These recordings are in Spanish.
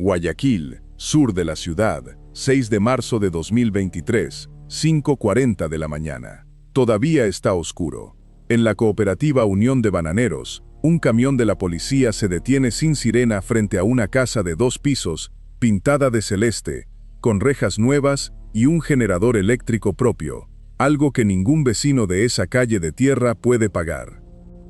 Guayaquil, sur de la ciudad, 6 de marzo de 2023, 5:40 de la mañana. Todavía está oscuro. En la cooperativa Unión de Bananeros, un camión de la policía se detiene sin sirena frente a una casa de 2 pisos, pintada de celeste, con rejas nuevas y un generador eléctrico propio, algo que ningún vecino de esa calle de tierra puede pagar.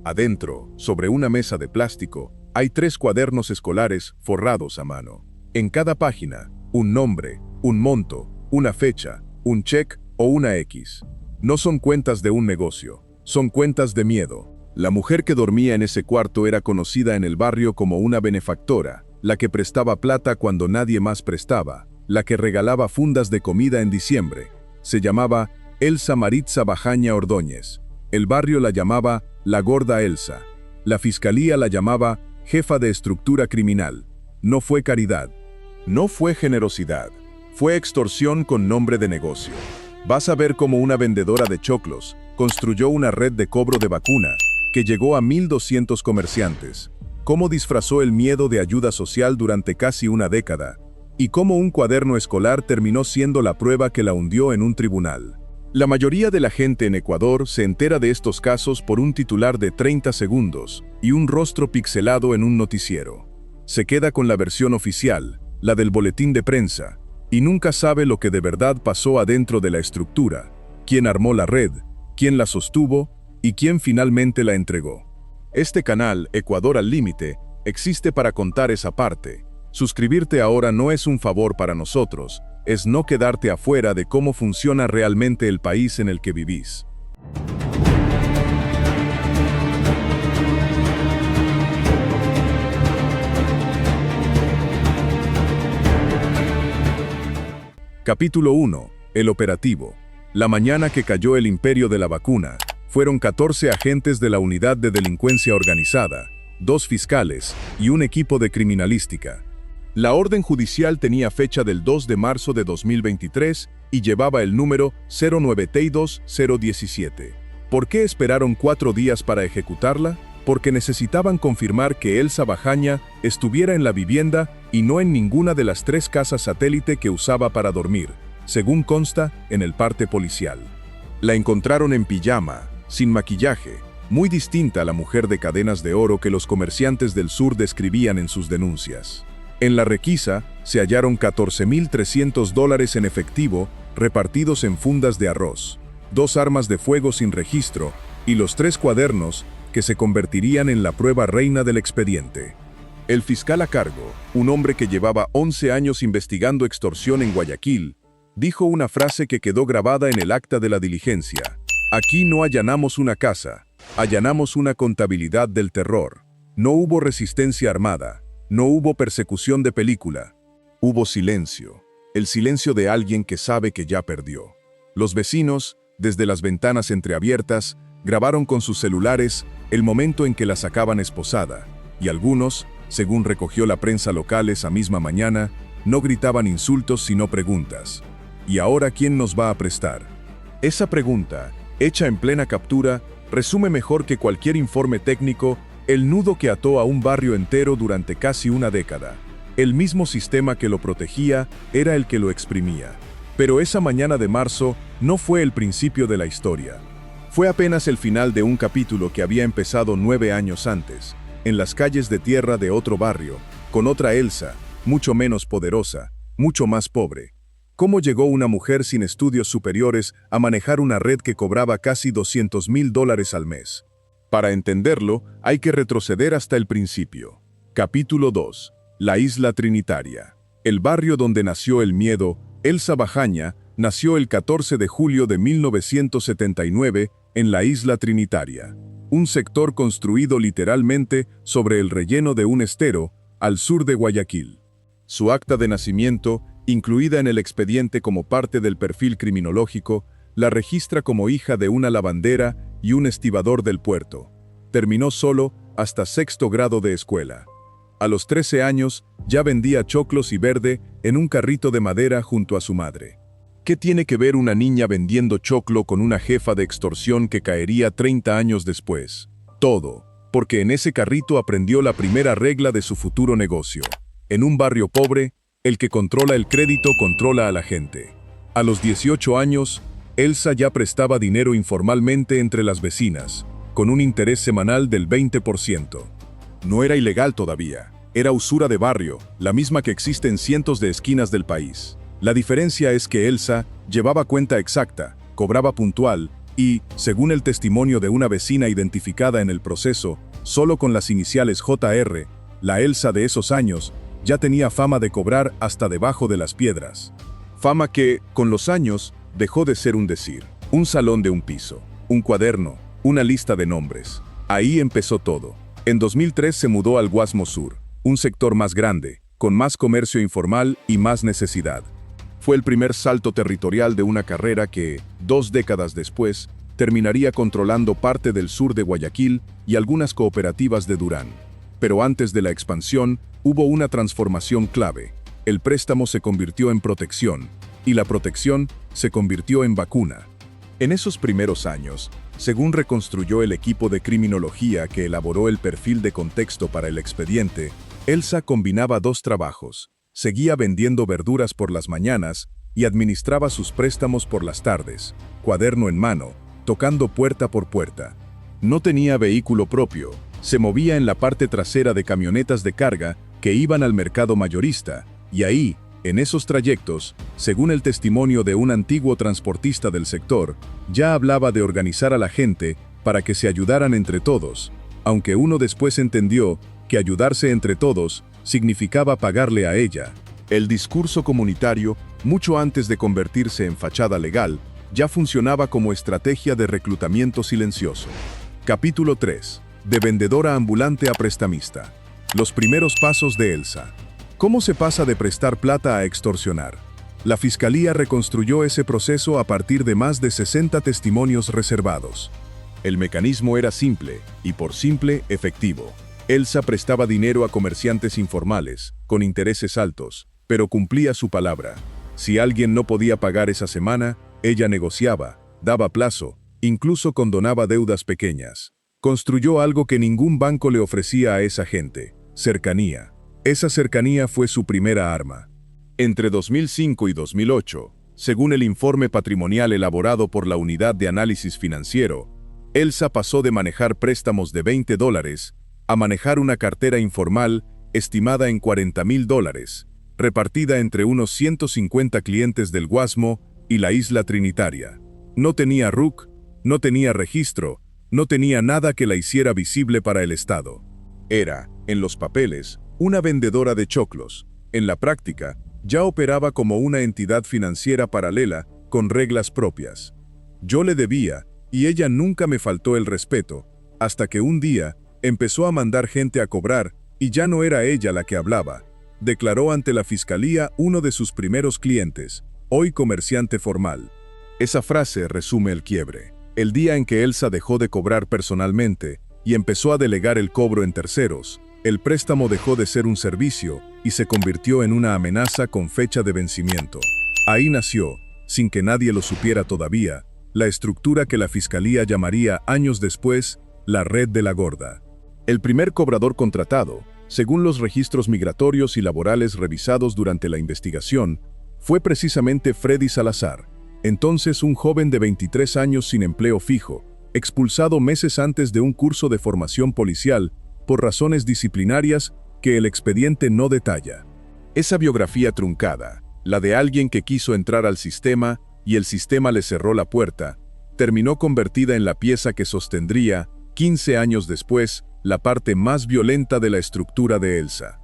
Adentro, sobre una mesa de plástico, hay 3 cuadernos escolares forrados a mano. En cada página, un nombre, un monto, una fecha, un check o una X. No son cuentas de un negocio, son cuentas de miedo. La mujer que dormía en ese cuarto era conocida en el barrio como una benefactora, la que prestaba plata cuando nadie más prestaba, la que regalaba fundas de comida en diciembre. Se llamaba Elsa Maritza Bajaña Ordóñez. El barrio la llamaba la Gorda Elsa. La fiscalía la llamaba jefa de estructura criminal. No fue caridad, no fue generosidad, fue extorsión con nombre de negocio. Vas a ver cómo una vendedora de choclos construyó una red de cobro de vacuna que llegó a 1,200 comerciantes, cómo disfrazó el miedo de ayuda social durante casi una década, y cómo un cuaderno escolar terminó siendo la prueba que la hundió en un tribunal. La mayoría de la gente en Ecuador se entera de estos casos por un titular de 30 segundos y un rostro pixelado en un noticiero. Se queda con la versión oficial, la del boletín de prensa, y nunca sabe lo que de verdad pasó adentro de la estructura, quién armó la red, quién la sostuvo y quién finalmente la entregó. Este canal, Ecuador al Límite, existe para contar esa parte. Suscribirte ahora no es un favor para nosotros, es no quedarte afuera de cómo funciona realmente el país en el que vivís. Capítulo 1. El operativo. La mañana que cayó el imperio de la vacuna, fueron 14 agentes de la Unidad de Delincuencia Organizada, 2 fiscales y un equipo de criminalística. La orden judicial tenía fecha del 2 de marzo de 2023 y llevaba el número 092-017. ¿Por qué esperaron 4 días para ejecutarla? Porque necesitaban confirmar que Elsa Bajaña estuviera en la vivienda y no en ninguna de las 3 casas satélite que usaba para dormir, según consta en el parte policial. La encontraron en pijama, sin maquillaje, muy distinta a la mujer de cadenas de oro que los comerciantes del sur describían en sus denuncias. En la requisa se hallaron $14,300 en efectivo repartidos en fundas de arroz, 2 armas de fuego sin registro y los 3 cuadernos que se convertirían en la prueba reina del expediente. El fiscal a cargo, un hombre que llevaba 11 años investigando extorsión en Guayaquil, dijo una frase que quedó grabada en el acta de la diligencia. Aquí no allanamos una casa, allanamos una contabilidad del terror. No hubo resistencia armada. No hubo persecución de película. Hubo silencio. El silencio de alguien que sabe que ya perdió. Los vecinos, desde las ventanas entreabiertas, grabaron con sus celulares el momento en que la sacaban esposada, y algunos, según recogió la prensa local esa misma mañana, no gritaban insultos sino preguntas. ¿Y ahora quién nos va a prestar? Esa pregunta, hecha en plena captura, resume mejor que cualquier informe técnico el nudo que ató a un barrio entero durante casi una década. El mismo sistema que lo protegía era el que lo exprimía. Pero esa mañana de marzo no fue el principio de la historia. Fue apenas el final de un capítulo que había empezado 9 años antes, en las calles de tierra de otro barrio, con otra Elsa, mucho menos poderosa, mucho más pobre. ¿Cómo llegó una mujer sin estudios superiores a manejar una red que cobraba casi $200,000 al mes? Para entenderlo, hay que retroceder hasta el principio. Capítulo 2. La Isla Trinitaria. El barrio donde nació el miedo, Elsa Bajaña, nació el 14 de julio de 1979 en la Isla Trinitaria, un sector construido literalmente sobre el relleno de un estero al sur de Guayaquil. Su acta de nacimiento, incluida en el expediente como parte del perfil criminológico, la registra como hija de una lavandera y un estibador del puerto. Terminó solo hasta 6º grado de escuela. A los 13 años ya vendía choclos y verde en un carrito de madera junto a su madre. ¿Qué tiene que ver una niña vendiendo choclo con una jefa de extorsión que caería 30 años después? Todo, porque en ese carrito aprendió la primera regla de su futuro negocio. En un barrio pobre, el que controla el crédito controla a la gente. A los 18 años, Elsa ya prestaba dinero informalmente entre las vecinas, con un interés semanal del 20%. No era ilegal todavía, era usura de barrio, la misma que existe en cientos de esquinas del país. La diferencia es que Elsa llevaba cuenta exacta, cobraba puntual y, según el testimonio de una vecina identificada en el proceso, solo con las iniciales JR, la Elsa de esos años ya tenía fama de cobrar hasta debajo de las piedras. Fama que, con los años, dejó de ser un decir. Un salón de un piso, un cuaderno, una lista de nombres. Ahí empezó todo. En 2003 se mudó al Guasmo Sur, un sector más grande, con más comercio informal y más necesidad. Fue el primer salto territorial de una carrera que, 2 décadas después, terminaría controlando parte del sur de Guayaquil y algunas cooperativas de Durán. Pero antes de la expansión, hubo una transformación clave. El préstamo se convirtió en protección, y la protección se convirtió en vacuna. En esos primeros años, según reconstruyó el equipo de criminología que elaboró el perfil de contexto para el expediente, Elsa combinaba 2 trabajos. Seguía vendiendo verduras por las mañanas y administraba sus préstamos por las tardes, cuaderno en mano, tocando puerta por puerta. No tenía vehículo propio, se movía en la parte trasera de camionetas de carga que iban al mercado mayorista, y ahí, en esos trayectos, según el testimonio de un antiguo transportista del sector, ya hablaba de organizar a la gente para que se ayudaran entre todos, aunque uno después entendió que ayudarse entre todos significaba pagarle a ella. El discurso comunitario, mucho antes de convertirse en fachada legal, ya funcionaba como estrategia de reclutamiento silencioso. Capítulo 3. De vendedora ambulante a prestamista. Los primeros pasos de Elsa. ¿Cómo se pasa de prestar plata a extorsionar? La Fiscalía reconstruyó ese proceso a partir de más de 60 testimonios reservados. El mecanismo era simple, y por simple, efectivo. Elsa prestaba dinero a comerciantes informales, con intereses altos, pero cumplía su palabra. Si alguien no podía pagar esa semana, ella negociaba, daba plazo, incluso condonaba deudas pequeñas. Construyó algo que ningún banco le ofrecía a esa gente: cercanía. Esa cercanía fue su primera arma. Entre 2005 y 2008, según el informe patrimonial elaborado por la Unidad de Análisis Financiero, Elsa pasó de manejar préstamos de $20 a manejar una cartera informal estimada en $40,000, repartida entre unos 150 clientes del Guasmo y la isla Trinitaria. No tenía RUC, no tenía registro, no tenía nada que la hiciera visible para el Estado. Era, en los papeles, una vendedora de choclos. En la práctica, ya operaba como una entidad financiera paralela con reglas propias. Yo le debía, y ella nunca me faltó el respeto, hasta que un día empezó a mandar gente a cobrar, y ya no era ella la que hablaba, declaró ante la Fiscalía uno de sus primeros clientes, hoy comerciante formal. Esa frase resume el quiebre. El día en que Elsa dejó de cobrar personalmente y empezó a delegar el cobro en terceros, el préstamo dejó de ser un servicio y se convirtió en una amenaza con fecha de vencimiento. Ahí nació, sin que nadie lo supiera todavía, la estructura que la Fiscalía llamaría años después la Red de la Gorda. El primer cobrador contratado, según los registros migratorios y laborales revisados durante la investigación, fue precisamente Freddy Salazar, entonces un joven de 23 años sin empleo fijo, expulsado meses antes de un curso de formación policial por razones disciplinarias que el expediente no detalla. Esa biografía truncada, la de alguien que quiso entrar al sistema y el sistema le cerró la puerta, terminó convertida en la pieza que sostendría, 15 años después, la parte más violenta de la estructura de Elsa.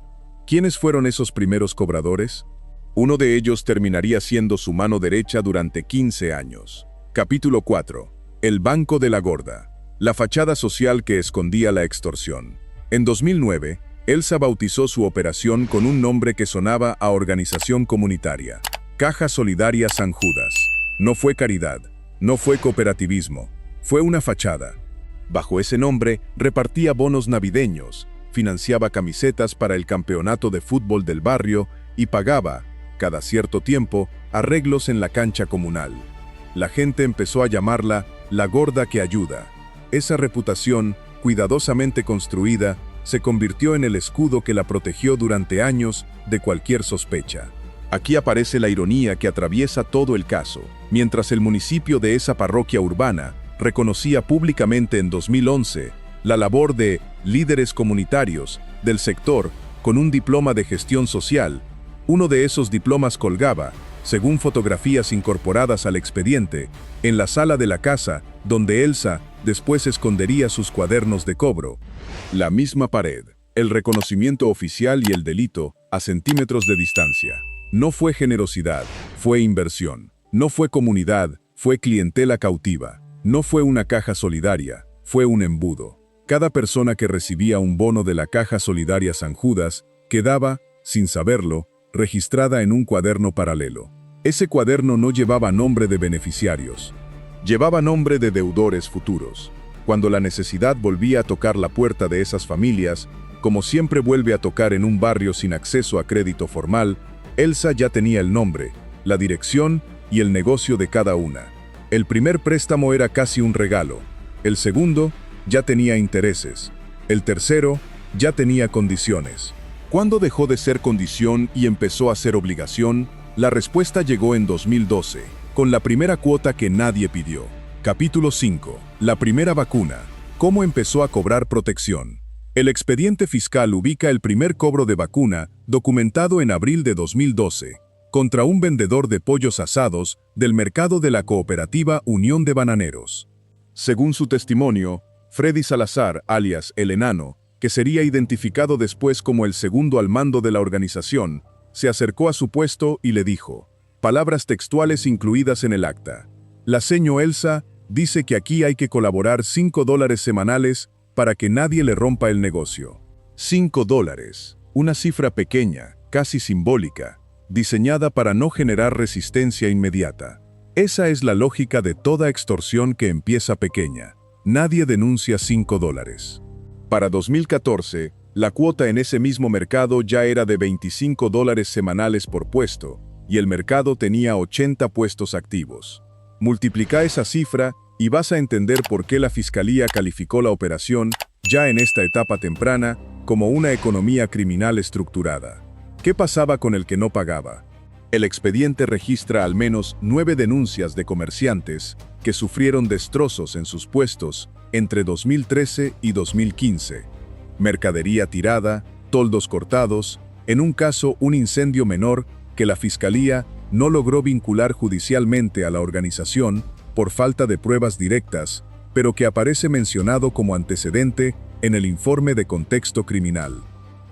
¿Quiénes fueron esos primeros cobradores? Uno de ellos terminaría siendo su mano derecha durante 15 años. Capítulo 4. El Banco de la Gorda. La fachada social que escondía la extorsión. En 2009, Elsa bautizó su operación con un nombre que sonaba a organización comunitaria: Caja Solidaria San Judas. No fue caridad, no fue cooperativismo, fue una fachada. Bajo ese nombre, repartía bonos navideños, financiaba camisetas para el campeonato de fútbol del barrio y pagaba, cada cierto tiempo, arreglos en la cancha comunal. La gente empezó a llamarla la gorda que ayuda. Esa reputación, cuidadosamente construida, se convirtió en el escudo que la protegió durante años de cualquier sospecha. Aquí aparece la ironía que atraviesa todo el caso. Mientras el municipio de esa parroquia urbana reconocía públicamente en 2011 la labor de líderes comunitarios del sector con un diploma de gestión social, uno de esos diplomas colgaba, según fotografías incorporadas al expediente, en la sala de la casa donde Elsa después escondería sus cuadernos de cobro. La misma pared, el reconocimiento oficial y el delito a centímetros de distancia. No fue generosidad, fue inversión. No fue comunidad, fue clientela cautiva. No fue una caja solidaria, fue un embudo. Cada persona que recibía un bono de la Caja Solidaria San Judas quedaba, sin saberlo, registrada en un cuaderno paralelo. Ese cuaderno no llevaba nombre de beneficiarios. Llevaba nombre de deudores futuros. Cuando la necesidad volvía a tocar la puerta de esas familias, como siempre vuelve a tocar en un barrio sin acceso a crédito formal, Elsa ya tenía el nombre, la dirección y el negocio de cada una. El primer préstamo era casi un regalo. El segundo ya tenía intereses. El tercero ya tenía condiciones. ¿Cuándo dejó de ser condición y empezó a ser obligación? La respuesta llegó en 2012, con la primera cuota que nadie pidió. Capítulo 5. La primera vacuna. ¿Cómo empezó a cobrar protección? El expediente fiscal ubica el primer cobro de vacuna, documentado en abril de 2012, contra un vendedor de pollos asados del mercado de la cooperativa Unión de Bananeros. Según su testimonio, Freddy Salazar, alias El Enano, que sería identificado después como el segundo al mando de la organización, se acercó a su puesto y le dijo, palabras textuales incluidas en el acta: la seño Elsa dice que aquí hay que colaborar $5 semanales para que nadie le rompa el negocio. $5, una cifra pequeña, casi simbólica, diseñada para no generar resistencia inmediata. Esa es la lógica de toda extorsión que empieza pequeña. Nadie denuncia $5. Para 2014, la cuota en ese mismo mercado ya era de $25 semanales por puesto, y el mercado tenía 80 puestos activos. Multiplica esa cifra y vas a entender por qué la Fiscalía calificó la operación, ya en esta etapa temprana, como una economía criminal estructurada. ¿Qué pasaba con el que no pagaba? El expediente registra al menos 9 denuncias de comerciantes que sufrieron destrozos en sus puestos entre 2013 y 2015. Mercadería tirada, toldos cortados, en un caso un incendio menor que la Fiscalía no logró vincular judicialmente a la organización por falta de pruebas directas, pero que aparece mencionado como antecedente en el informe de contexto criminal.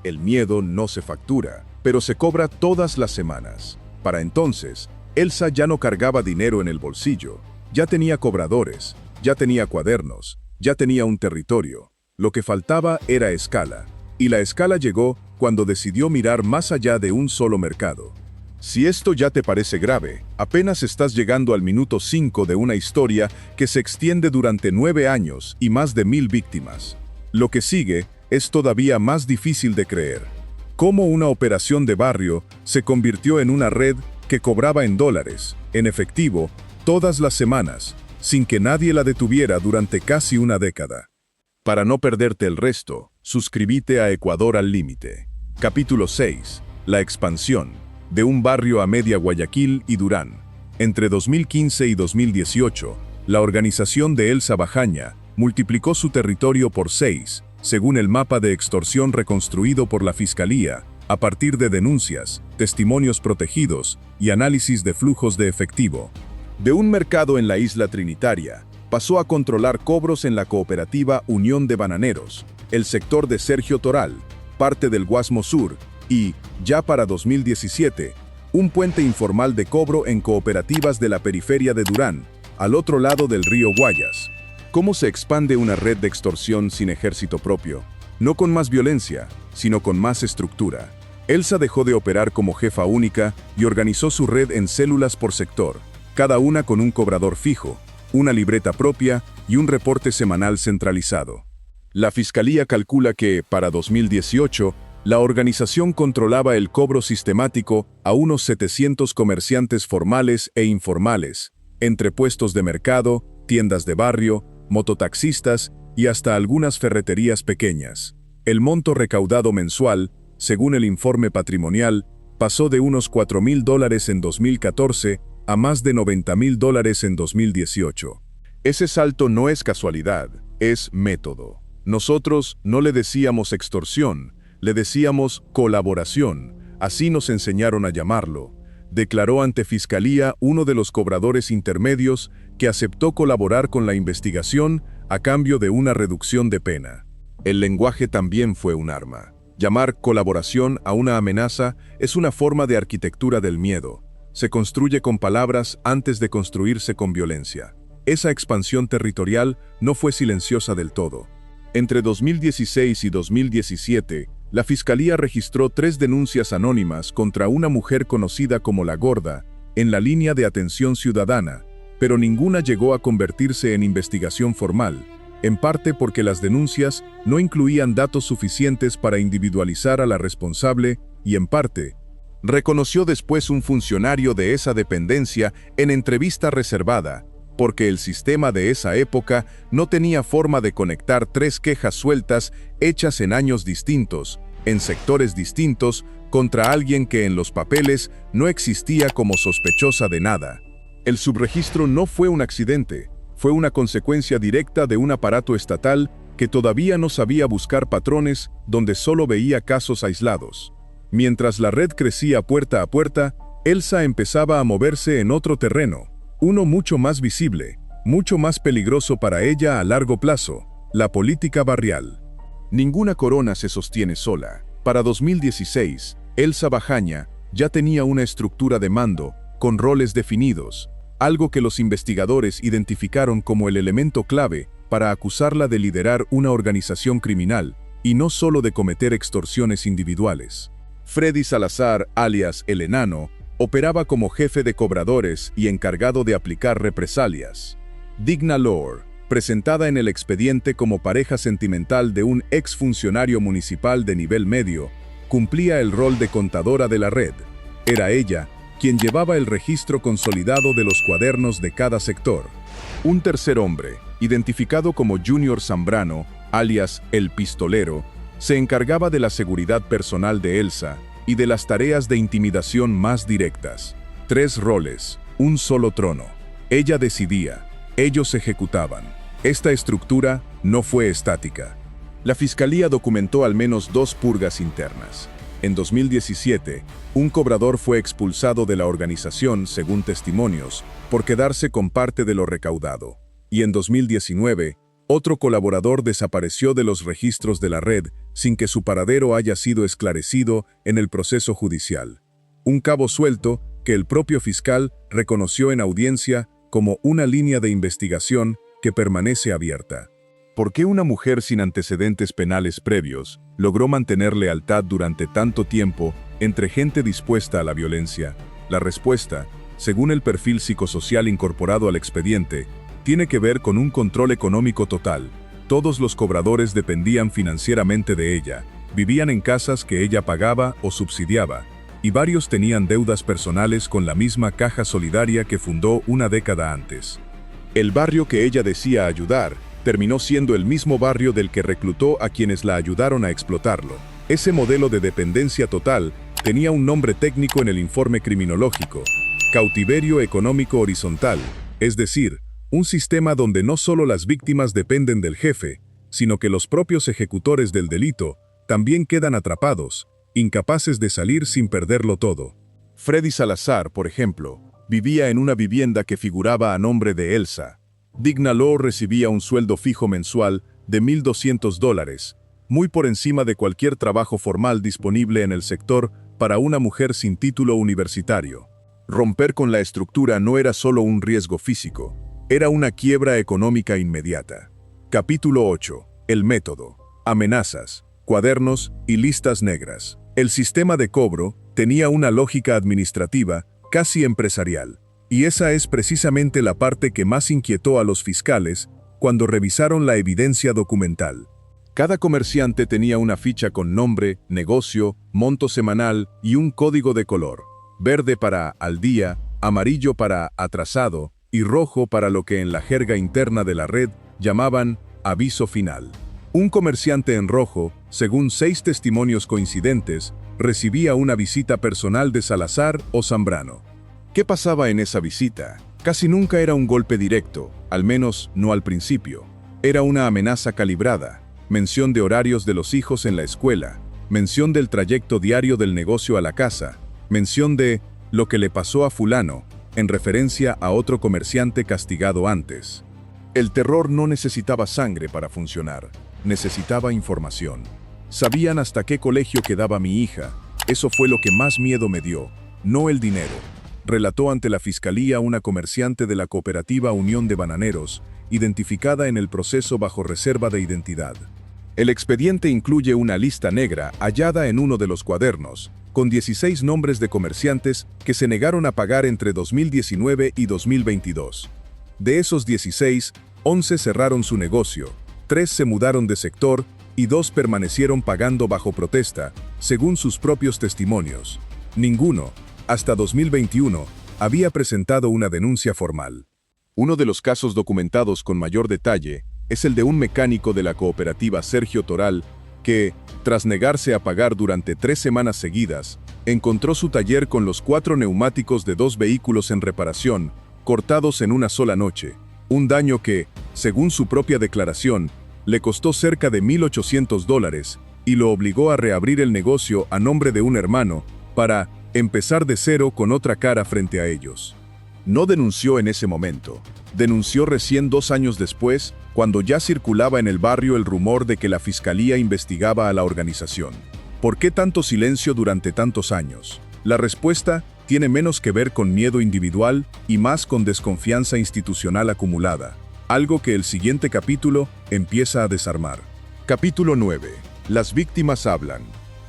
El miedo no se factura, pero se cobra todas las semanas. Para entonces, Elsa ya no cargaba dinero en el bolsillo, ya tenía cobradores, ya tenía cuadernos, ya tenía un territorio. Lo que faltaba era escala, y la escala llegó cuando decidió mirar más allá de un solo mercado. Si esto ya te parece grave, apenas estás llegando al minuto 5 de una historia que se extiende durante 9 años y más de 1000 víctimas. Lo que sigue es todavía más difícil de creer. Cómo una operación de barrio se convirtió en una red que cobraba en dólares, en efectivo, todas las semanas, sin que nadie la detuviera durante casi una década. Para no perderte el resto, suscríbete a Ecuador al Límite. Capítulo 6. La expansión. De un barrio a media Guayaquil y Durán. Entre 2015 y 2018, la organización de Elsa Bajaña multiplicó su territorio por 6, según el mapa de extorsión reconstruido por la Fiscalía, a partir de denuncias, testimonios protegidos y análisis de flujos de efectivo. De un mercado en la isla Trinitaria, pasó a controlar cobros en la cooperativa Unión de Bananeros, el sector de Sergio Toral, parte del Guasmo Sur, y, ya para 2017, un puente informal de cobro en cooperativas de la periferia de Durán, al otro lado del río Guayas. ¿Cómo se expande una red de extorsión sin ejército propio? No con más violencia, sino con más estructura. Elsa dejó de operar como jefa única y organizó su red en células por sector, cada una con un cobrador fijo, una libreta propia y un reporte semanal centralizado. La Fiscalía calcula que, para 2018, la organización controlaba el cobro sistemático a unos 700 comerciantes formales e informales, entre puestos de mercado, tiendas de barrio, mototaxistas y hasta algunas ferreterías pequeñas. El monto recaudado mensual, según el informe patrimonial, pasó de unos $4.000 en 2014 a más de $90.000 en 2018. Ese salto no es casualidad, es método. Nosotros no le decíamos extorsión, le decíamos colaboración, así nos enseñaron a llamarlo, declaró ante Fiscalía uno de los cobradores intermedios que aceptó colaborar con la investigación a cambio de una reducción de pena. El lenguaje también fue un arma. Llamar colaboración a una amenaza es una forma de arquitectura del miedo. Se construye con palabras antes de construirse con violencia. Esa expansión territorial no fue silenciosa del todo. Entre 2016 y 2017, la Fiscalía registró 3 denuncias anónimas contra una mujer conocida como La Gorda, en la línea de atención ciudadana, pero ninguna llegó a convertirse en investigación formal, en parte porque las denuncias no incluían datos suficientes para individualizar a la responsable y en parte, reconoció después un funcionario de esa dependencia en entrevista reservada, porque el sistema de esa época no tenía forma de conectar 3 quejas sueltas hechas en años distintos, en sectores distintos, contra alguien que en los papeles no existía como sospechosa de nada. El subregistro no fue un accidente, fue una consecuencia directa de un aparato estatal que todavía no sabía buscar patrones donde solo veía casos aislados. Mientras la red crecía puerta a puerta, Elsa empezaba a moverse en otro terreno, uno mucho más visible, mucho más peligroso para ella a largo plazo, la política barrial. Ninguna corona se sostiene sola. Para 2016, Elsa Bahaña ya tenía una estructura de mando, con roles definidos, algo que los investigadores identificaron como el elemento clave para acusarla de liderar una organización criminal, y no solo de cometer extorsiones individuales. Freddy Salazar, alias El Enano, operaba como jefe de cobradores y encargado de aplicar represalias. Digna Lore, presentada en el expediente como pareja sentimental de un exfuncionario municipal de nivel medio, cumplía el rol de contadora de la red. Era ella quien llevaba el registro consolidado de los cuadernos de cada sector. Un tercer hombre, identificado como Junior Zambrano, alias El Pistolero, se encargaba de la seguridad personal de Elsa y de las tareas de intimidación más directas. 3 roles, un solo trono. Ella decidía, ellos ejecutaban. Esta estructura no fue estática. La Fiscalía documentó al menos 2 purgas internas. En 2017, un cobrador fue expulsado de la organización, según testimonios, por quedarse con parte de lo recaudado. Y en 2019, otro colaborador desapareció de los registros de la red sin que su paradero haya sido esclarecido en el proceso judicial. Un cabo suelto que el propio fiscal reconoció en audiencia como una línea de investigación que permanece abierta. ¿Por qué una mujer sin antecedentes penales previos logró mantener lealtad durante tanto tiempo entre gente dispuesta a la violencia? La respuesta, según el perfil psicosocial incorporado al expediente, tiene que ver con un control económico total. Todos los cobradores dependían financieramente de ella, vivían en casas que ella pagaba o subsidiaba, y varios tenían deudas personales con la misma caja solidaria que fundó una década antes. El barrio que ella decía ayudar terminó siendo el mismo barrio del que reclutó a quienes la ayudaron a explotarlo. Ese modelo de dependencia total tenía un nombre técnico en el informe criminológico: cautiverio económico horizontal, es decir, un sistema donde no solo las víctimas dependen del jefe, sino que los propios ejecutores del delito también quedan atrapados, incapaces de salir sin perderlo todo. Freddy Salazar, por ejemplo, vivía en una vivienda que figuraba a nombre de Elsa. Digna Lore recibía un sueldo fijo mensual de $1,200, muy por encima de cualquier trabajo formal disponible en el sector para una mujer sin título universitario. Romper con la estructura no era solo un riesgo físico, era una quiebra económica inmediata. Capítulo 8. El método. Amenazas, cuadernos y listas negras. El sistema de cobro tenía una lógica administrativa casi empresarial, y esa es precisamente la parte que más inquietó a los fiscales cuando revisaron la evidencia documental. Cada comerciante tenía una ficha con nombre, negocio, monto semanal y un código de color: verde para al día, amarillo para atrasado y rojo para lo que en la jerga interna de la red llamaban aviso final. Un comerciante en rojo, según 6 testimonios coincidentes, recibía una visita personal de Salazar o Zambrano. ¿Qué pasaba en esa visita? Casi nunca era un golpe directo, al menos no al principio. Era una amenaza calibrada, mención de horarios de los hijos en la escuela, mención del trayecto diario del negocio a la casa, mención de lo que le pasó a fulano, en referencia a otro comerciante castigado antes. El terror no necesitaba sangre para funcionar, necesitaba información. Sabían hasta qué colegio quedaba mi hija, eso fue lo que más miedo me dio, no el dinero. Relató ante la fiscalía una comerciante de la cooperativa Unión de Bananeros, identificada en el proceso bajo reserva de identidad. El expediente incluye una lista negra hallada en uno de los cuadernos, con 16 nombres de comerciantes que se negaron a pagar entre 2019 y 2022. De esos 16, 11 cerraron su negocio, 3 se mudaron de sector y 2 permanecieron pagando bajo protesta, según sus propios testimonios. Ninguno, hasta 2021, había presentado una denuncia formal. Uno de los casos documentados con mayor detalle es el de un mecánico de la cooperativa Sergio Toral que, tras negarse a pagar durante 3 semanas seguidas, encontró su taller con los 4 neumáticos de 2 vehículos en reparación, cortados en una sola noche, un daño que, según su propia declaración, le costó cerca de $1,800 y lo obligó a reabrir el negocio a nombre de un hermano para empezar de cero con otra cara frente a ellos. No denunció en ese momento, denunció recién 2 años después, cuando ya circulaba en el barrio el rumor de que la fiscalía investigaba a la organización. ¿Por qué tanto silencio durante tantos años? La respuesta tiene menos que ver con miedo individual y más con desconfianza institucional acumulada, algo que el siguiente capítulo empieza a desarmar. Capítulo 9. Las víctimas hablan.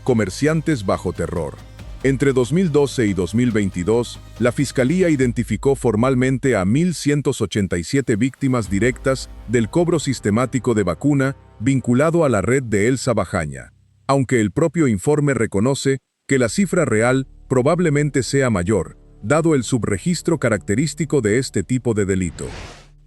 Comerciantes bajo terror. Entre 2012 y 2022, la Fiscalía identificó formalmente a 1.187 víctimas directas del cobro sistemático de vacuna vinculado a la red de Elsa Bajaña, aunque el propio informe reconoce que la cifra real probablemente sea mayor, dado el subregistro característico de este tipo de delito.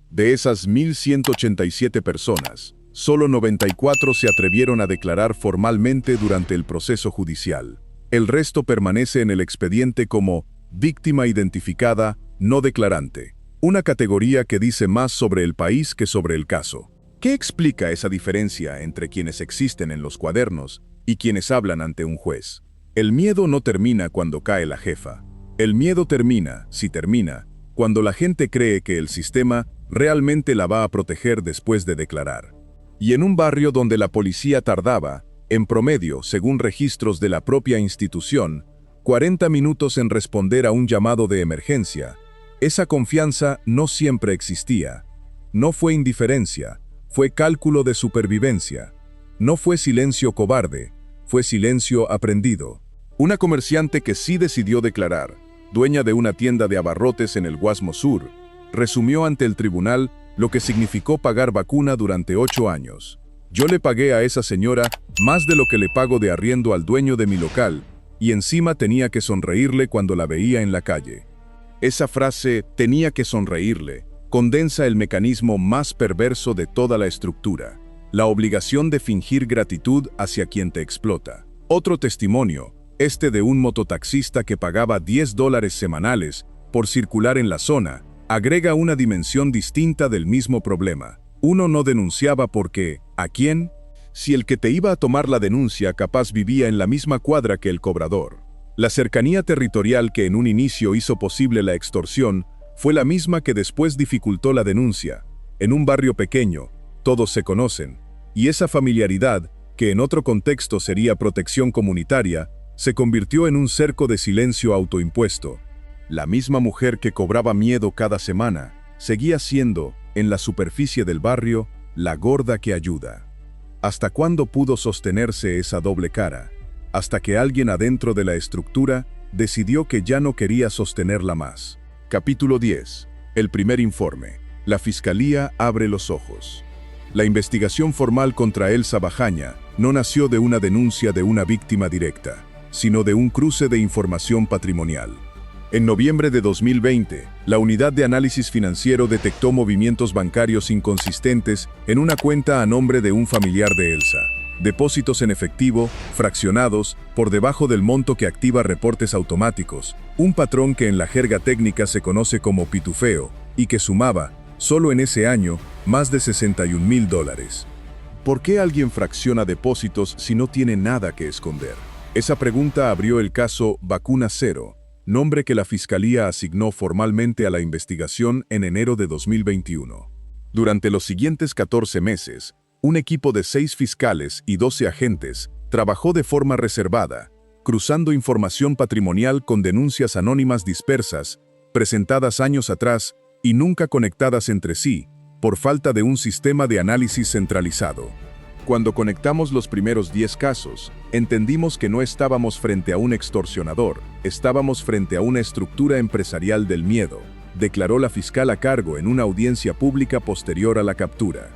De esas 1.187 personas, solo 94 se atrevieron a declarar formalmente durante el proceso judicial. El resto permanece en el expediente como víctima identificada, no declarante, una categoría que dice más sobre el país que sobre el caso. ¿Qué explica esa diferencia entre quienes existen en los cuadernos y quienes hablan ante un juez? El miedo no termina cuando cae la jefa. El miedo termina, si termina, cuando la gente cree que el sistema realmente la va a proteger después de declarar. Y en un barrio donde la policía tardaba, en promedio, según registros de la propia institución, 40 minutos en responder a un llamado de emergencia, esa confianza no siempre existía. No fue indiferencia, fue cálculo de supervivencia. No fue silencio cobarde, fue silencio aprendido. Una comerciante que sí decidió declarar, dueña de una tienda de abarrotes en el Guasmo Sur, resumió ante el tribunal lo que significó pagar vacuna durante 8 años. Yo le pagué a esa señora más de lo que le pago de arriendo al dueño de mi local, y encima tenía que sonreírle cuando la veía en la calle. Esa frase, tenía que sonreírle, condensa el mecanismo más perverso de toda la estructura, la obligación de fingir gratitud hacia quien te explota. Otro testimonio, este de un mototaxista que pagaba $10 semanales por circular en la zona, agrega una dimensión distinta del mismo problema. Uno no denunciaba porque, ¿a quién? Si el que te iba a tomar la denuncia capaz vivía en la misma cuadra que el cobrador. La cercanía territorial que en un inicio hizo posible la extorsión fue la misma que después dificultó la denuncia. En un barrio pequeño, todos se conocen, y esa familiaridad, que en otro contexto sería protección comunitaria, se convirtió en un cerco de silencio autoimpuesto. La misma mujer que cobraba miedo cada semana, seguía siendo, en la superficie del barrio, la gorda que ayuda. ¿Hasta cuándo pudo sostenerse esa doble cara? Hasta que alguien adentro de la estructura decidió que ya no quería sostenerla más. Capítulo 10. El primer informe. La Fiscalía abre los ojos. La investigación formal contra Elsa Bajaña no nació de una denuncia de una víctima directa, sino de un cruce de información patrimonial. En noviembre de 2020, la Unidad de Análisis Financiero detectó movimientos bancarios inconsistentes en una cuenta a nombre de un familiar de Elsa. Depósitos en efectivo, fraccionados, por debajo del monto que activa reportes automáticos, un patrón que en la jerga técnica se conoce como pitufeo, y que sumaba, solo en ese año, más de $61,000. ¿Por qué alguien fracciona depósitos si no tiene nada que esconder? Esa pregunta abrió el caso Vacuna Cero, nombre que la Fiscalía asignó formalmente a la investigación en enero de 2021. Durante los siguientes 14 meses, un equipo de 6 fiscales y 12 agentes trabajó de forma reservada, cruzando información patrimonial con denuncias anónimas dispersas, presentadas años atrás y nunca conectadas entre sí, por falta de un sistema de análisis centralizado. Cuando conectamos los primeros 10 casos, entendimos que no estábamos frente a un extorsionador, estábamos frente a una estructura empresarial del miedo, declaró la fiscal a cargo en una audiencia pública posterior a la captura.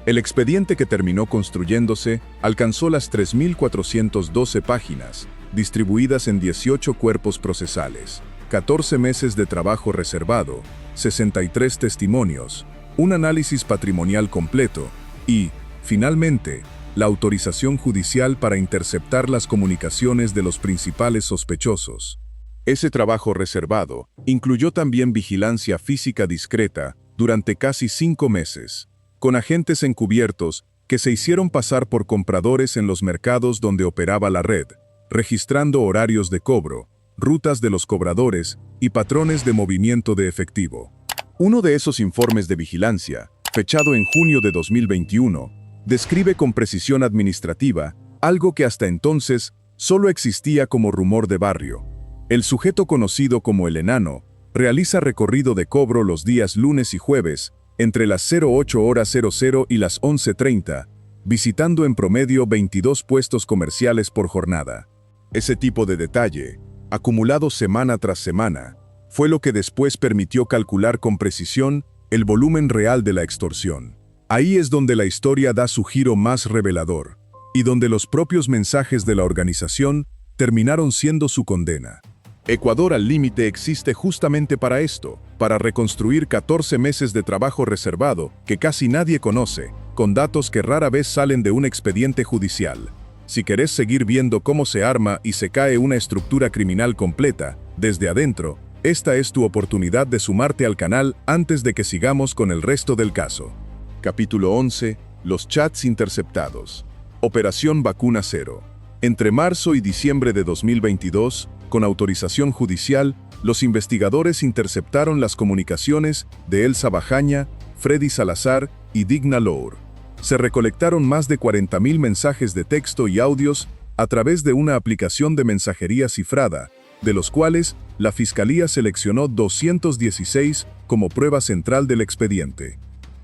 El expediente que terminó construyéndose alcanzó las 3.412 páginas, distribuidas en 18 cuerpos procesales, 14 meses de trabajo reservado, 63 testimonios, un análisis patrimonial completo y, finalmente, la autorización judicial para interceptar las comunicaciones de los principales sospechosos. Ese trabajo reservado incluyó también vigilancia física discreta durante casi 5 meses, con agentes encubiertos que se hicieron pasar por compradores en los mercados donde operaba la red, registrando horarios de cobro, rutas de los cobradores y patrones de movimiento de efectivo. Uno de esos informes de vigilancia, fechado en junio de 2021, describe con precisión administrativa algo que hasta entonces solo existía como rumor de barrio. El sujeto conocido como el Enano realiza recorrido de cobro los días lunes y jueves, entre las 08:00 y las 11:30, visitando en promedio 22 puestos comerciales por jornada. Ese tipo de detalle, acumulado semana tras semana, fue lo que después permitió calcular con precisión el volumen real de la extorsión. Ahí es donde la historia da su giro más revelador, y donde los propios mensajes de la organización terminaron siendo su condena. Ecuador al Límite existe justamente para esto, para reconstruir 14 meses de trabajo reservado que casi nadie conoce, con datos que rara vez salen de un expediente judicial. Si querés seguir viendo cómo se arma y se cae una estructura criminal completa, desde adentro, esta es tu oportunidad de sumarte al canal antes de que sigamos con el resto del caso. Capítulo 11. Los chats interceptados. Operación Vacuna Cero. Entre marzo y diciembre de 2022, con autorización judicial, los investigadores interceptaron las comunicaciones de Elsa Bajaña, Freddy Salazar y Digna Lour. Se recolectaron más de 40.000 mensajes de texto y audios a través de una aplicación de mensajería cifrada, de los cuales la Fiscalía seleccionó 216 como prueba central del expediente.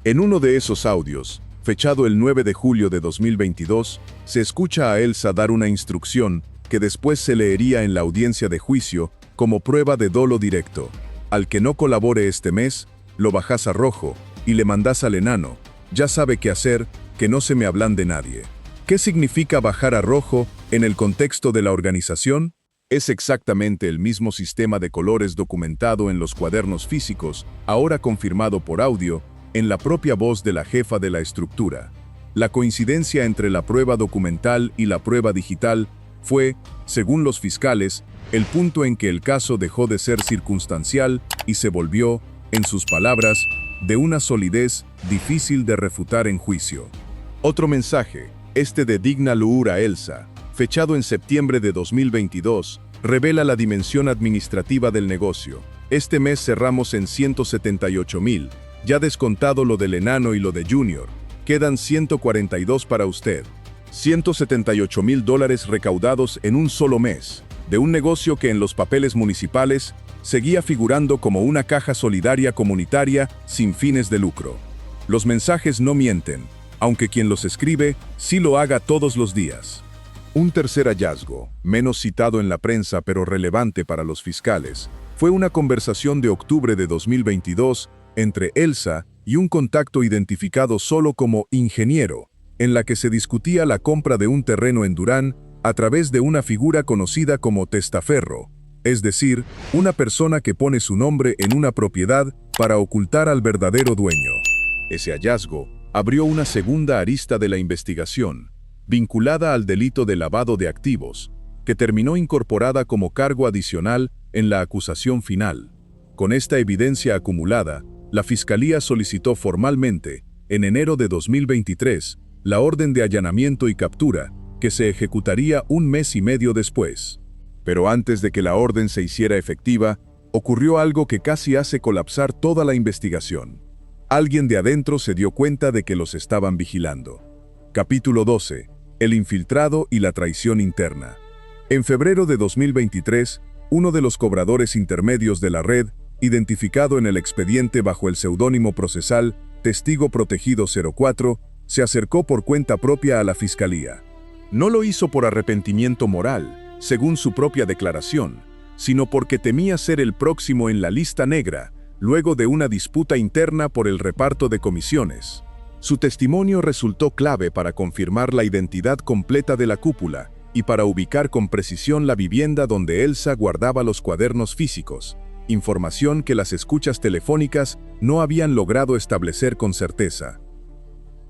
En uno de esos audios, fechado el 9 de julio de 2022, se escucha a Elsa dar una instrucción que después se leería en la audiencia de juicio como prueba de dolo directo. Al que no colabore este mes, lo bajás a rojo y le mandás al enano. Ya sabe qué hacer, que no se me hablan de nadie. ¿Qué significa bajar a rojo en el contexto de la organización? Es exactamente el mismo sistema de colores documentado en los cuadernos físicos, ahora confirmado por audio, en la propia voz de la jefa de la estructura. La coincidencia entre la prueba documental y la prueba digital fue, según los fiscales, el punto en que el caso dejó de ser circunstancial y se volvió, en sus palabras, de una solidez difícil de refutar en juicio. Otro mensaje, este de Digna Lour a Elsa, fechado en septiembre de 2022, revela la dimensión administrativa del negocio. Este mes cerramos en 178,000, ya descontado lo del enano y lo de Junior. Quedan 142 para usted. $178,000 recaudados en un solo mes, de un negocio que en los papeles municipales seguía figurando como una caja solidaria comunitaria sin fines de lucro. Los mensajes no mienten, aunque quien los escribe sí lo haga todos los días. Un tercer hallazgo, menos citado en la prensa pero relevante para los fiscales, fue una conversación de octubre de 2022 entre Elsa y un contacto identificado solo como ingeniero, en la que se discutía la compra de un terreno en Durán a través de una figura conocida como testaferro, es decir, una persona que pone su nombre en una propiedad para ocultar al verdadero dueño. Ese hallazgo abrió una segunda arista de la investigación, vinculada al delito de lavado de activos, que terminó incorporada como cargo adicional en la acusación final. Con esta evidencia acumulada, la Fiscalía solicitó formalmente, en enero de 2023, la orden de allanamiento y captura, que se ejecutaría un mes y medio después. Pero antes de que la orden se hiciera efectiva, ocurrió algo que casi hace colapsar toda la investigación. Alguien de adentro se dio cuenta de que los estaban vigilando. Capítulo 12. El infiltrado y la traición interna. En febrero de 2023, uno de los cobradores intermedios de la red, identificado en el expediente bajo el seudónimo procesal Testigo Protegido 04, se acercó por cuenta propia a la Fiscalía. No lo hizo por arrepentimiento moral, según su propia declaración, sino porque temía ser el próximo en la lista negra, luego de una disputa interna por el reparto de comisiones. Su testimonio resultó clave para confirmar la identidad completa de la cúpula y para ubicar con precisión la vivienda donde Elsa guardaba los cuadernos físicos, información que las escuchas telefónicas no habían logrado establecer con certeza.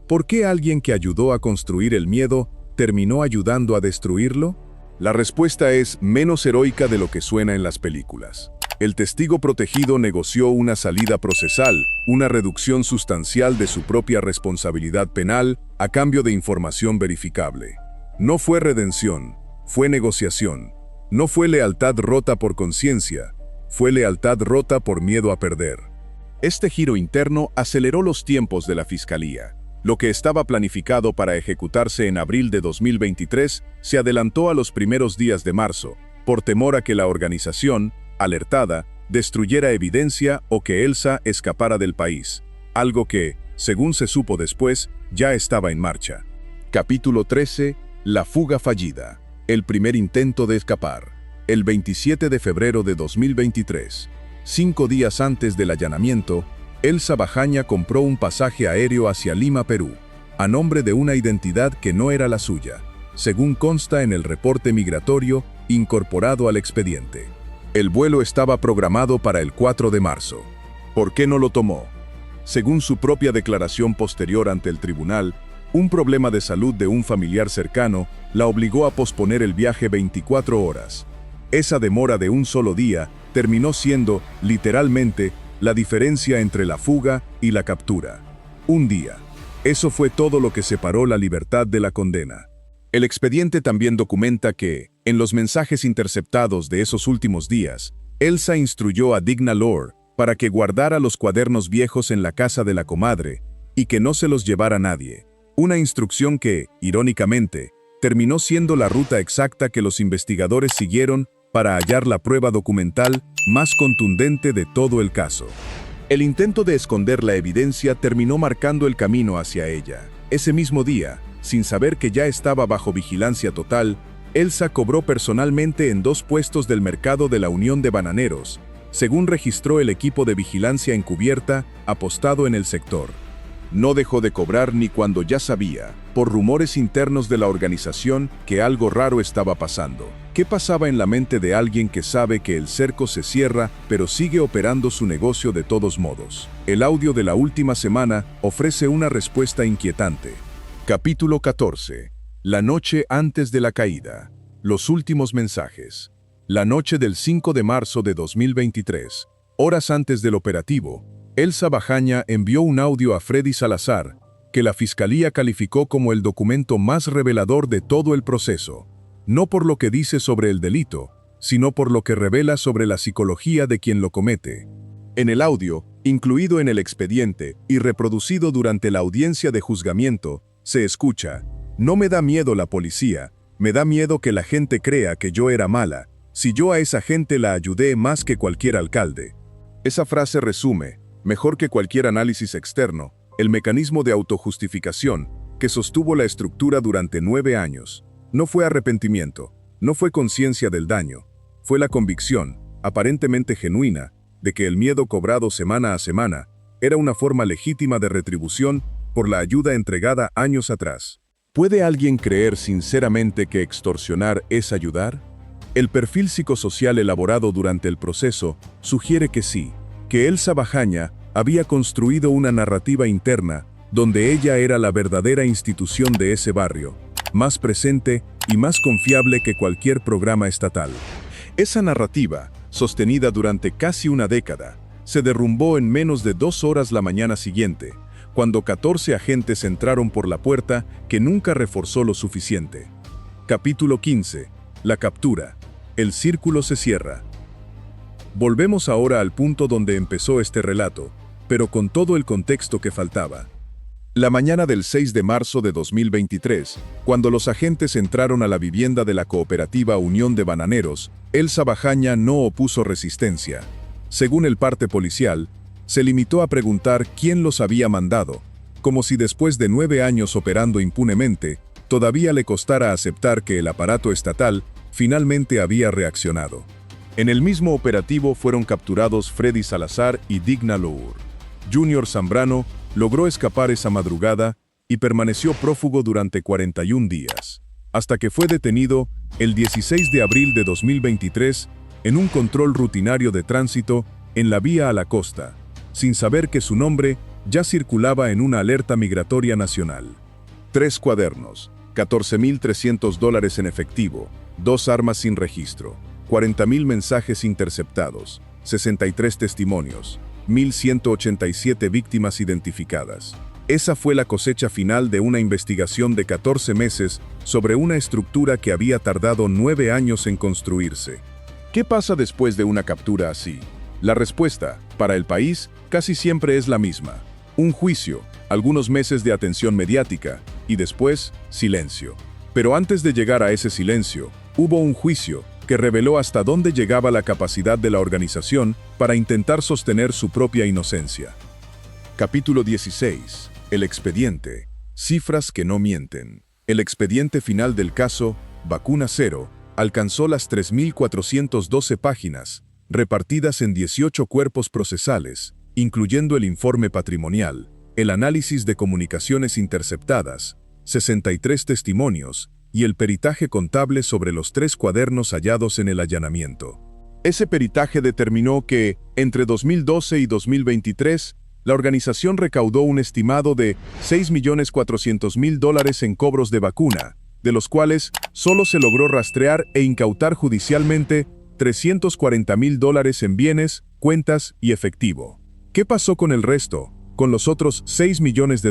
¿Por qué alguien que ayudó a construir el miedo terminó ayudando a destruirlo? La respuesta es menos heroica de lo que suena en las películas. El testigo protegido negoció una salida procesal, una reducción sustancial de su propia responsabilidad penal a cambio de información verificable. No fue redención, fue negociación. No fue lealtad rota por conciencia, fue lealtad rota por miedo a perder. Este giro interno aceleró los tiempos de la Fiscalía. Lo que estaba planificado para ejecutarse en abril de 2023 se adelantó a los primeros días de marzo, por temor a que la organización, alertada, destruyera evidencia o que Elsa escapara del país, algo que, según se supo después, ya estaba en marcha. Capítulo 13. La fuga fallida. El primer intento de escapar. El 27 de febrero de 2023, 5 días antes del allanamiento, Elsa Bajaña compró un pasaje aéreo hacia Lima, Perú, a nombre de una identidad que no era la suya, según consta en el reporte migratorio incorporado al expediente. El vuelo estaba programado para el 4 de marzo. ¿Por qué no lo tomó? Según su propia declaración posterior ante el tribunal, un problema de salud de un familiar cercano la obligó a posponer el viaje 24 horas. Esa demora de un solo día terminó siendo, literalmente, la diferencia entre la fuga y la captura. Un día. Eso fue todo lo que separó la libertad de la condena. El expediente también documenta que, en los mensajes interceptados de esos últimos días, Elsa instruyó a Digna Lore para que guardara los cuadernos viejos en la casa de la comadre y que no se los llevara nadie. Una instrucción que, irónicamente, terminó siendo la ruta exacta que los investigadores siguieron para hallar la prueba documental más contundente de todo el caso. El intento de esconder la evidencia terminó marcando el camino hacia ella. Ese mismo día, sin saber que ya estaba bajo vigilancia total, Elsa cobró personalmente en 2 puestos del mercado de la Unión de Bananeros, según registró el equipo de vigilancia encubierta apostado en el sector. No dejó de cobrar ni cuando ya sabía, por rumores internos de la organización, que algo raro estaba pasando. ¿Qué pasaba en la mente de alguien que sabe que el cerco se cierra, pero sigue operando su negocio de todos modos? El audio de la última semana ofrece una respuesta inquietante. Capítulo 14. La noche antes de la caída. Los últimos mensajes. La noche del 5 de marzo de 2023, horas antes del operativo, Elsa Bajaña envió un audio a Freddy Salazar, que la Fiscalía calificó como el documento más revelador de todo el proceso, no por lo que dice sobre el delito, sino por lo que revela sobre la psicología de quien lo comete. En el audio, incluido en el expediente y reproducido durante la audiencia de juzgamiento, se escucha: «No me da miedo la policía, me da miedo que la gente crea que yo era mala, si yo a esa gente la ayudé más que cualquier alcalde». Esa frase resume, mejor que cualquier análisis externo, el mecanismo de autojustificación que sostuvo la estructura durante 9 años. No fue arrepentimiento, no fue conciencia del daño, fue la convicción, aparentemente genuina, de que el miedo cobrado semana a semana era una forma legítima de retribución por la ayuda entregada años atrás. ¿Puede alguien creer sinceramente que extorsionar es ayudar? El perfil psicosocial elaborado durante el proceso sugiere que sí, que Elsa Bajaña había construido una narrativa interna donde ella era la verdadera institución de ese barrio, más presente y más confiable que cualquier programa estatal. Esa narrativa, sostenida durante casi una década, se derrumbó en menos de 2 horas la mañana siguiente, cuando 14 agentes entraron por la puerta que nunca reforzó lo suficiente. Capítulo 15. La captura. El círculo se cierra. Volvemos ahora al punto donde empezó este relato, pero con todo el contexto que faltaba. La mañana del 6 de marzo de 2023, cuando los agentes entraron a la vivienda de la cooperativa Unión de Bananeros, Elsa Bajaña no opuso resistencia. Según el parte policial, se limitó a preguntar quién los había mandado, como si después de 9 años operando impunemente, todavía le costara aceptar que el aparato estatal finalmente había reaccionado. En el mismo operativo fueron capturados Freddy Salazar y Digna Lour. Junior Zambrano logró escapar esa madrugada y permaneció prófugo durante 41 días, hasta que fue detenido el 16 de abril de 2023 en un control rutinario de tránsito en la vía a la costa, sin saber que su nombre ya circulaba en una alerta migratoria nacional. 3 cuadernos, $14,300 en efectivo, 2 armas sin registro, 40,000 mensajes interceptados, 63 testimonios, 1,187 víctimas identificadas. Esa fue la cosecha final de una investigación de 14 meses sobre una estructura que había tardado 9 años en construirse. ¿Qué pasa después de una captura así? La respuesta, para el país, casi siempre es la misma. Un juicio, algunos meses de atención mediática, y después, silencio. Pero antes de llegar a ese silencio, hubo un juicio que reveló hasta dónde llegaba la capacidad de la organización para intentar sostener su propia inocencia. Capítulo 16. El expediente. Cifras que no mienten. El expediente final del caso, Vacuna Cero, alcanzó las 3,412 páginas, repartidas en 18 cuerpos procesales, incluyendo el informe patrimonial, el análisis de comunicaciones interceptadas, 63 testimonios y el peritaje contable sobre los 3 cuadernos hallados en el allanamiento. Ese peritaje determinó que, entre 2012 y 2023, la organización recaudó un estimado de $6,400,000 en cobros de vacuna, de los cuales solo se logró rastrear e incautar judicialmente $340,000 en bienes, cuentas y efectivo. ¿Qué pasó con el resto? ¿Con los otros $6 millones?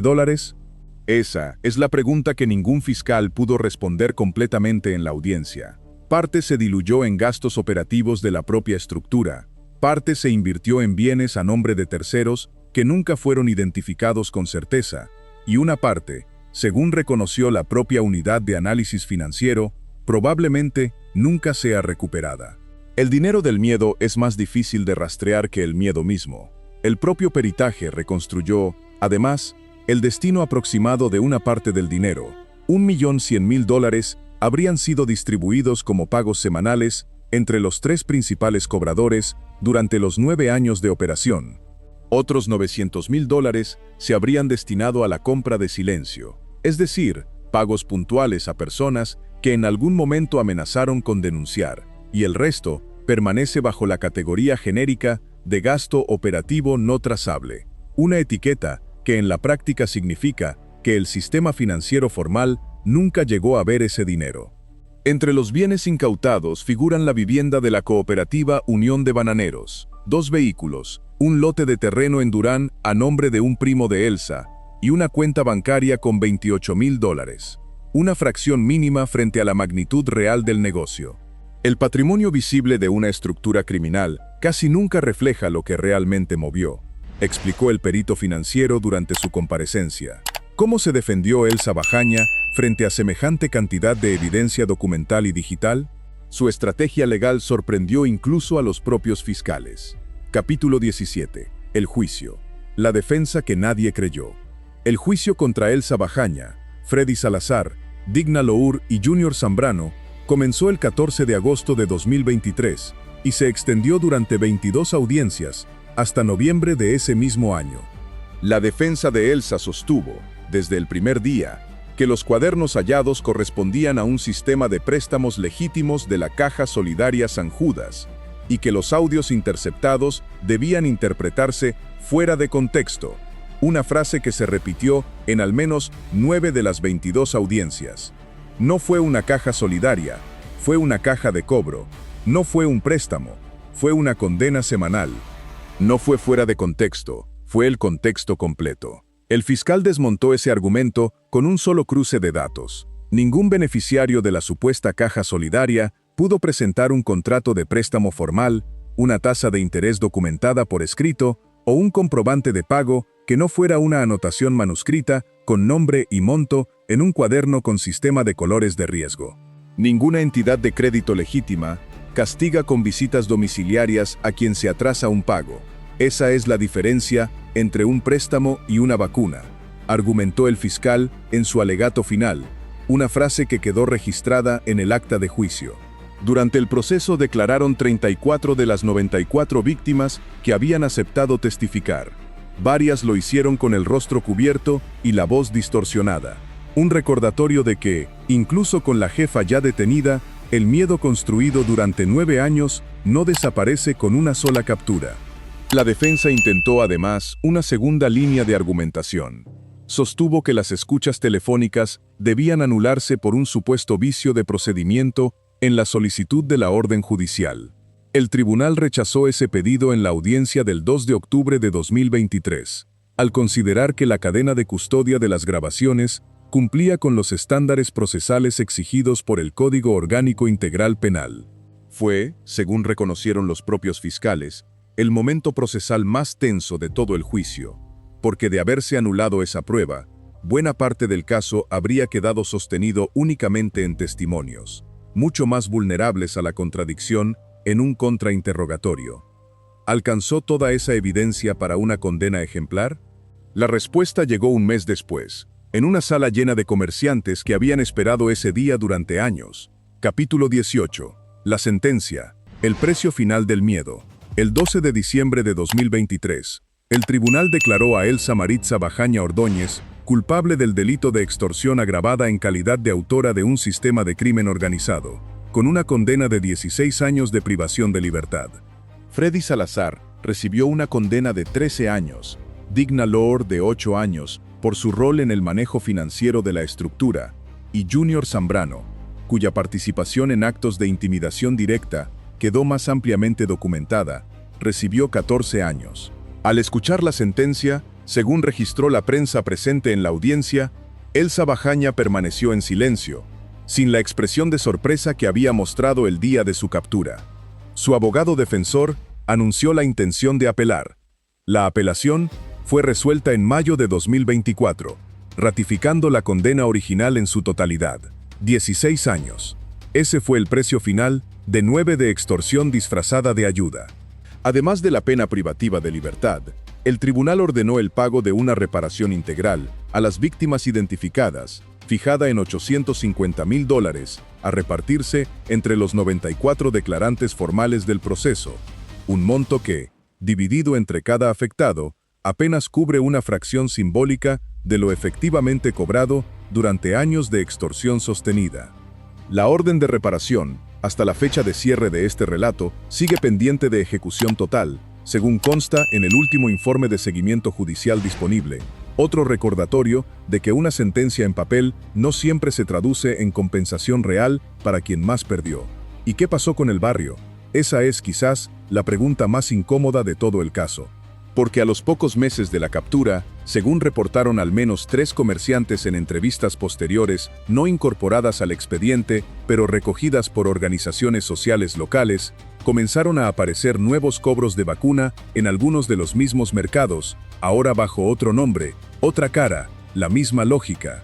Esa es la pregunta que ningún fiscal pudo responder completamente en la audiencia. Parte se diluyó en gastos operativos de la propia estructura, parte se invirtió en bienes a nombre de terceros que nunca fueron identificados con certeza, y una parte, según reconoció la propia unidad de análisis financiero, probablemente nunca sea recuperada. El dinero del miedo es más difícil de rastrear que el miedo mismo. El propio peritaje reconstruyó, además, el destino aproximado de una parte del dinero. $1,100,000 habrían sido distribuidos como pagos semanales entre los 3 principales cobradores durante los 9 años de operación. Otros $900,000 se habrían destinado a la compra de silencio, es decir, pagos puntuales a personas que en algún momento amenazaron con denunciar, y el resto permanece bajo la categoría genérica de gasto operativo no trazable, una etiqueta que en la práctica significa que el sistema financiero formal nunca llegó a ver ese dinero. Entre los bienes incautados figuran la vivienda de la cooperativa Unión de Bananeros, 2 vehículos, un lote de terreno en Durán a nombre de un primo de Elsa y una cuenta bancaria con $28,000, una fracción mínima frente a la magnitud real del negocio. El patrimonio visible de una estructura criminal casi nunca refleja lo que realmente movió, explicó el perito financiero durante su comparecencia. ¿Cómo se defendió Elsa Bajaña frente a semejante cantidad de evidencia documental y digital? Su estrategia legal sorprendió incluso a los propios fiscales. Capítulo 17. El juicio. La defensa que nadie creyó. El juicio contra Elsa Bajaña, Freddy Salazar, Digna Lour y Junior Zambrano comenzó el 14 de agosto de 2023 y se extendió durante 22 audiencias hasta noviembre de ese mismo año. La defensa de Elsa sostuvo, desde el primer día, que los cuadernos hallados correspondían a un sistema de préstamos legítimos de la Caja Solidaria San Judas, y que los audios interceptados debían interpretarse fuera de contexto, una frase que se repitió en al menos 9 de las 22 audiencias. No fue una caja solidaria, fue una caja de cobro. No fue un préstamo, fue una condena semanal. No fue fuera de contexto, fue el contexto completo. El fiscal desmontó ese argumento con un solo cruce de datos. Ningún beneficiario de la supuesta caja solidaria pudo presentar un contrato de préstamo formal, una tasa de interés documentada por escrito o un comprobante de pago que no fuera una anotación manuscrita con nombre y monto en un cuaderno con sistema de colores de riesgo. Ninguna entidad de crédito legítima castiga con visitas domiciliarias a quien se atrasa un pago. Esa es la diferencia entre un préstamo y una vacuna, argumentó el fiscal en su alegato final, una frase que quedó registrada en el acta de juicio. Durante el proceso declararon 34 de las 94 víctimas que habían aceptado testificar. Varias lo hicieron con el rostro cubierto y la voz distorsionada. Un recordatorio de que, incluso con la jefa ya detenida, el miedo construido durante 9 años no desaparece con una sola captura. La defensa intentó además una segunda línea de argumentación. Sostuvo que las escuchas telefónicas debían anularse por un supuesto vicio de procedimiento en la solicitud de la orden judicial. El tribunal rechazó ese pedido en la audiencia del 2 de octubre de 2023, al considerar que la cadena de custodia de las grabaciones cumplía con los estándares procesales exigidos por el Código Orgánico Integral Penal. Fue, según reconocieron los propios fiscales, el momento procesal más tenso de todo el juicio, porque de haberse anulado esa prueba, buena parte del caso habría quedado sostenido únicamente en testimonios, mucho más vulnerables a la contradicción en un contrainterrogatorio. ¿Alcanzó toda esa evidencia para una condena ejemplar? La respuesta llegó un mes después, en una sala llena de comerciantes que habían esperado ese día durante años. Capítulo 18. La sentencia. El precio final del miedo. El 12 de diciembre de 2023, el tribunal declaró a Elsa Maritza Bajaña Ordóñez culpable del delito de extorsión agravada en calidad de autora de un sistema de crimen organizado, con una condena de 16 años de privación de libertad. Freddy Salazar recibió una condena de 13 años, Digna Loor de 8 años, por su rol en el manejo financiero de la estructura, y Junior Zambrano, cuya participación en actos de intimidación directa quedó más ampliamente documentada, recibió 14 años. Al escuchar la sentencia, según registró la prensa presente en la audiencia, Elsa Bajaña permaneció en silencio, sin la expresión de sorpresa que había mostrado el día de su captura. Su abogado defensor anunció la intención de apelar. La apelación fue resuelta en mayo de 2024, ratificando la condena original en su totalidad, 16 años. Ese fue el precio final de 9 de extorsión disfrazada de ayuda. Además de la pena privativa de libertad, el tribunal ordenó el pago de una reparación integral a las víctimas identificadas, fijada en $850,000, a repartirse entre los 94 declarantes formales del proceso, un monto que, dividido entre cada afectado, apenas cubre una fracción simbólica de lo efectivamente cobrado durante años de extorsión sostenida. La orden de reparación, hasta la fecha de cierre de este relato, sigue pendiente de ejecución total, según consta en el último informe de seguimiento judicial disponible. Otro recordatorio de que una sentencia en papel no siempre se traduce en compensación real para quien más perdió. ¿Y qué pasó con el barrio? Esa es quizás la pregunta más incómoda de todo el caso. Porque a los pocos meses de la captura, según reportaron al menos 3 comerciantes en entrevistas posteriores, no incorporadas al expediente, pero recogidas por organizaciones sociales locales, comenzaron a aparecer nuevos cobros de vacuna en algunos de los mismos mercados, ahora bajo otro nombre, otra cara, la misma lógica.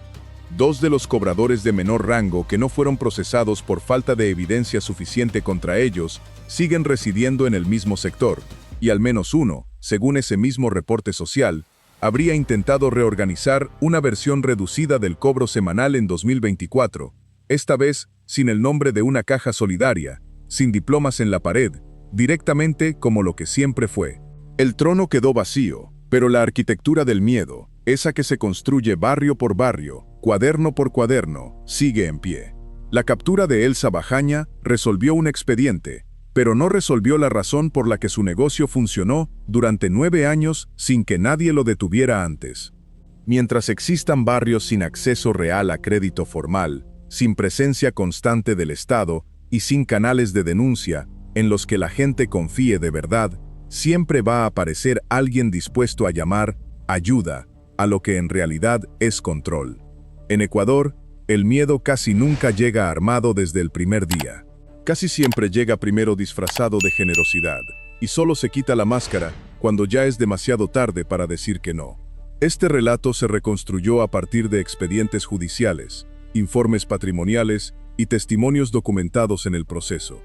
2 de los cobradores de menor rango que no fueron procesados por falta de evidencia suficiente contra ellos, siguen residiendo en el mismo sector, y al menos uno, según ese mismo reporte social, habría intentado reorganizar una versión reducida del cobro semanal en 2024, esta vez sin el nombre de una caja solidaria, sin diplomas en la pared, directamente como lo que siempre fue. El trono quedó vacío, pero la arquitectura del miedo, esa que se construye barrio por barrio, cuaderno por cuaderno, sigue en pie. La captura de Elsa Bajaña resolvió un expediente, pero no resolvió la razón por la que su negocio funcionó durante 9 años sin que nadie lo detuviera antes. Mientras existan barrios sin acceso real a crédito formal, sin presencia constante del Estado y sin canales de denuncia en los que la gente confíe de verdad, siempre va a aparecer alguien dispuesto a llamar ayuda a lo que en realidad es control. En Ecuador, el miedo casi nunca llega armado desde el primer día. Casi siempre llega primero disfrazado de generosidad, y solo se quita la máscara cuando ya es demasiado tarde para decir que no. Este relato se reconstruyó a partir de expedientes judiciales, informes patrimoniales y testimonios documentados en el proceso.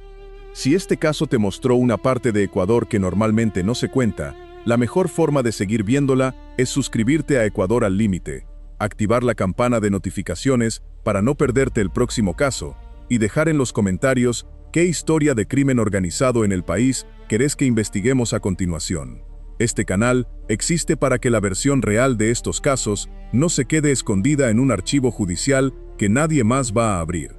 Si este caso te mostró una parte de Ecuador que normalmente no se cuenta, la mejor forma de seguir viéndola es suscribirte a Ecuador al Límite, activar la campana de notificaciones para no perderte el próximo caso, y dejar en los comentarios qué historia de crimen organizado en el país querés que investiguemos a continuación. Este canal existe para que la versión real de estos casos no se quede escondida en un archivo judicial que nadie más va a abrir.